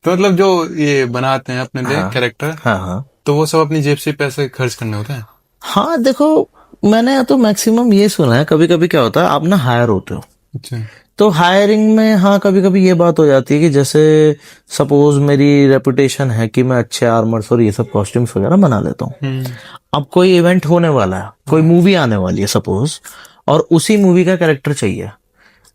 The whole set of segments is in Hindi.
तो मतलब जो ये बनाते हैं अपने लिए हाँ कैरेक्टर, हाँ हाँ तो वो सब अपनी जेब से पैसे खर्च करने होते हैं? हाँ। देखो, मैंने तो मैक्सिमम ये सुना है, कभी कभी क्या होता है, आप ना हायर होते हो अच्छा। तो हायरिंग में, हाँ, कभी कभी ये बात हो जाती है कि जैसे सपोज मेरी रेपुटेशन है कि मैं अच्छे आर्मर्स और ये सब कॉस्ट्यूम्स वगैरह बना लेता हूँ। हम्म। अब कोई इवेंट होने वाला है, कोई हाँ। मूवी आने वाली है सपोज, और उसी मूवी का कैरेक्टर चाहिए।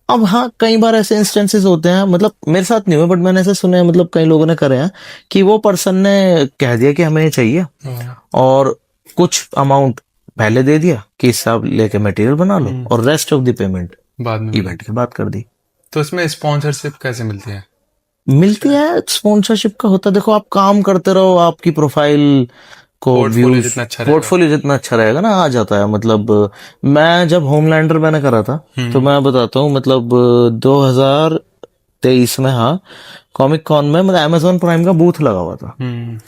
अब हाँ, कई बार ऐसे इंस्टेंसेस होते हैं, मतलब मेरे साथ नहीं हुए बट मैंने ऐसे सुने हैं, मतलब कई लोगों ने करे हैं कि वो पर्सन ने कह दिया कि हमें ये चाहिए, हाँ। और कुछ अमाउंट पहले दे दिया कि हिसाब लेके मटेरियल बना लो, हम्म। और रेस्ट ऑफ द पेमेंट बाद में इवेंट के बाद कर दी। तो इसमें स्पॉन्सरशिप कैसे मिलती है? मिलती है, स्पॉन्सरशिप का होता है, देखो आप काम करते रहो, आपकी प्रोफाइल को पोर्टफोलियो व्यूज, जितना अच्छा रहेगा। पोर्टफोलियो जितना अच्छा रहेगा ना, आ जाता है। मतलब मैं जब होमलैंडर मैंने करा था, तो हम्म। मैं बताता हूँ, मतलब 2023 में, हाँ, कॉमिक कॉन में, मतलब अमेजोन प्राइम का बूथ लगा हुआ था। हम्म।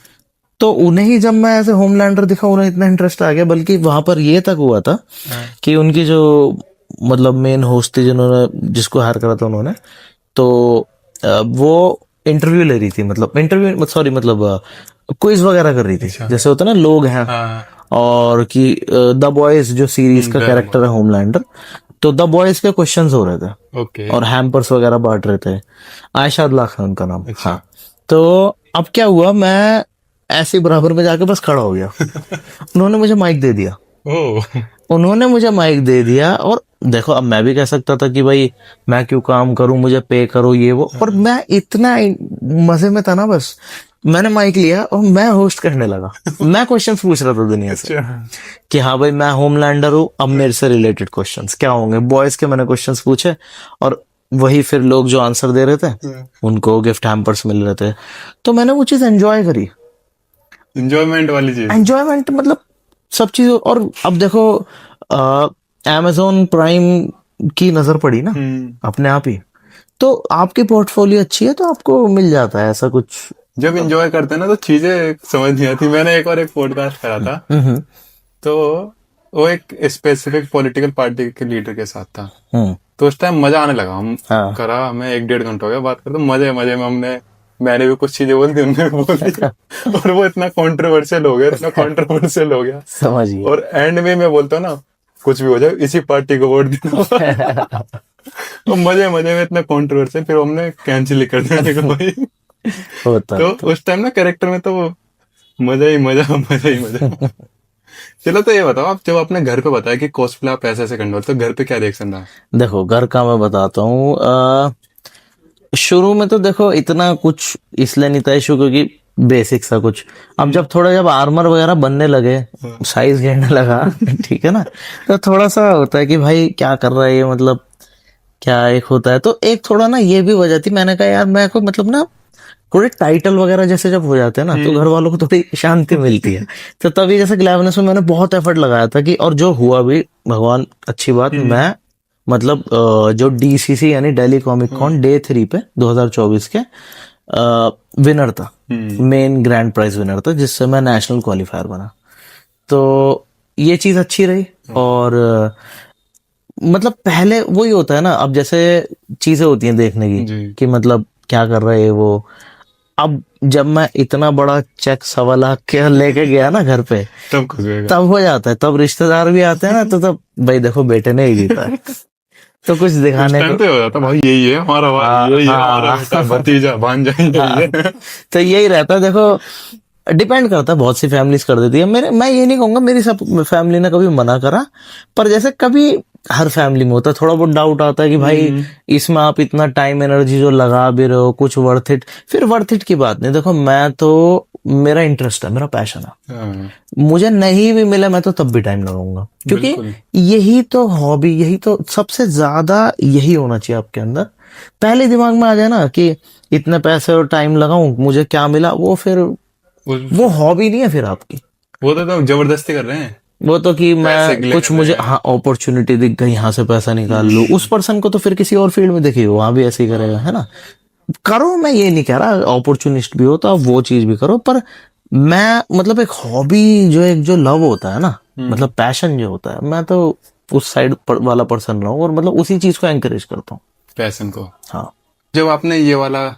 तो उन्हें ही जब मैं ऐसे होमलैंडर दिखा, उन्हें इतना इंटरेस्ट आ गया, बल्कि वहां पर ये तक हुआ था हाँ। कि उनकी जो, मतलब मेन होस्ट थी, जिन्होंने जिसको हायर करा था उन्होंने, तो वो इंटरव्यू ले रही थी, मतलब इंटरव्यू, सॉरी, मतलब क्विज वगैरह कर रही थी, अच्छा। जैसे होता है ना लोग हैं, हाँ। और कि द बॉयज जो सीरीज का बराबर। कैरेक्टर है होमलैंडर, तो द बॉयज के क्वेश्चंस हो रहे थे ओके। और हैम्पर्स वगैरह बांट रहे थे। आयशा लाख है उनका नाम, अच्छा। हाँ। तो अब क्या हुआ, मैं ऐसे ही बराबर में जाके बस खड़ा हो गया, उन्होंने मुझे माइक दे दिया, ओ। उन्होंने मुझे माइक दे दिया। और देखो, अब मैं भी कह सकता था कि भाई मैं क्यों काम करूं, मुझे पे करो ये वो, पर मैं इतना मजे में था ना, बस मैंने माइक लिया और मैं होस्ट करने लगा। मैं क्वेश्चंस पूछ रहा था दुनिया से अच्छा। कि हाँ भाई, मैं होमलैंडर हूँ, अब मेरे से रिलेटेड क्वेश्चंस क्या होंगे, बॉयज के मैंने क्वेश्चंस पूछे, और वही फिर लोग जो आंसर दे रहे थे उनको गिफ्ट हैम्पर्स मिल रहे थे। तो मैंने वो चीज एंजॉय करी, इंजॉयमेंट वाली चीज। एंजॉयमेंट, मतलब सब चीजों। और अब देखो, amazon प्राइम की नजर पड़ी ना हम्म। अपने आप ही, तो आपकी पोर्टफोलियो अच्छी है तो आपको मिल जाता है ऐसा कुछ। जब इंजॉय करते हैं ना तो चीजें समझ नहीं आती। मैंने एक और एक पॉडकास्ट करा था, हम्म तो वो एक स्पेसिफिक पॉलिटिकल पार्टी के लीडर के साथ था। हम्म। तो उस टाइम मजा आने लगा। हम हाँ। करा, हमें 1-1.5 घंटा हो गया बात करते, मजे मजे में मैंने भी कुछ चीजें बोल दी, उन्होंने भी बोल दी, और वो इतना कंट्रोवर्शियल हो गया, इतना कंट्रोवर्शियल हो गया। समझिए। और एंड में मैं बोलता हूँ ना, कुछ भी हो जाए इसी पार्टी को वोट देना। तो मजे मजे में इतना कंट्रोवर्शियल, फिर हमने कैंसिल ही कर दिया। मैंने कहा भाई, होता तो होता। उस टाइम ना कैरेक्टर में तो वो मजा ही मजा, मजा ही मजा। चलो, तो ये बताओ, आप जब अपने घर पे बताया कि कॉस्प्ले आप ऐसे ऐसे करने वाले, तो घर पे क्या रिएक्शन रहा? देखो, घर का मैं बताता हूँ, शुरू में तो देखो इतना कुछ इसलिए नहीं था इशू, क्योंकि बेसिक सा कुछ। अब जब आर्मर वगैरह बनने लगे, हाँ। साइज गिरने लगा ठीक है ना, तो थोड़ा सा होता है कि भाई क्या कर रहा है ये, मतलब क्या एक होता है, तो एक थोड़ा ना ये भी वजह थी। मैंने कहा यार, मैं को मतलब ना, थोड़े टाइटल वगैरह जैसे जब हो जाते हैं ना, तो घर वालों को थोड़ी शांति मिलती है। तो तभी जैसे ग्लैमरनेस में मैंने बहुत एफर्ट लगाया था कि, और जो हुआ भी, भगवान अच्छी बात, मैं मतलब जो डीसीसी यानी दिल्ली कॉमिक कॉन डे 3 पे 2024 के विनर था, मेन ग्रैंड प्राइज विनर था, जिससे मैं नेशनल क्वालिफायर बना। तो ये चीज अच्छी रही। और मतलब पहले वही होता है ना, अब जैसे चीजें होती हैं देखने की जी। कि मतलब क्या कर रहे हैं वो। अब जब मैं इतना बड़ा चेक 1.25 लाख के लेके गया ना घर पे, तब खुश होएगा। तब हो जाता है, तब रिश्तेदार भी आते हैं ना, तो तब भाई देखो बेटे ने ही जीता है, तो कुछ उस दिखाने टाइम को। तो ये हो जाता, भाई यही है हमारा भाई, हाँ यही है हमारा बेटा, हाँ भतीजा भांजा, यही हाँ। है। तो यही रहता है, देखो डिपेंड करता है, बहुत सी फैमिलीज कर देती है। मैं ये नहीं कहूंगा मेरी सब फैमिली ने कभी मना करा, पर जैसे कभी हर फैमिली में होता है, थोड़ा बहुत डाउट आता है कि भाई इसमें आप इतना टाइम एनर्जी जो लगा भी रहे हो, कुछ वर्थ इट। फिर वर्थ इट की बात नहीं, देखो मैं तो, मेरा इंटरेस्ट है, मेरा पैशन है, हाँ, मुझे नहीं भी मिला मैं तो तब भी टाइम लगाऊंगा, क्योंकि बिल्कुल। यही तो हॉबी, यही तो सबसे ज्यादा यही होना चाहिए आपके अंदर। पहले दिमाग में आ जाए ना कि इतने पैसे और टाइम लगाऊं, मुझे क्या मिला, वो फिर वो वो हॉबी नहीं है फिर आपकी। वो तो जबरदस्ती कर रहे हैं, वो तो कि पैसे मैं के लिए कुछ, कर रहे मुझे हैं। हाँ अपॉर्चुनिटी दिख गई, यहाँ से पैसा निकाल लूं, उस पर्सन को तो फिर किसी और फील्ड में देखिए, वहां भी ऐसे ही करेगा, है ना। करो, मैं ये नहीं कह रहा अपॉर्चुनिस्ट भी हो तो आप वो चीज भी करो, पर मैं मतलब एक हॉबी, जो एक जो लव होता है ना, मतलब पैशन जो होता है, मैं तो उस साइड वाला पर्सन रहा हूँ, और मतलब उसी चीज को एंकरेज करता हूँ। पैसन को। हाँ। जब आपने ये वाला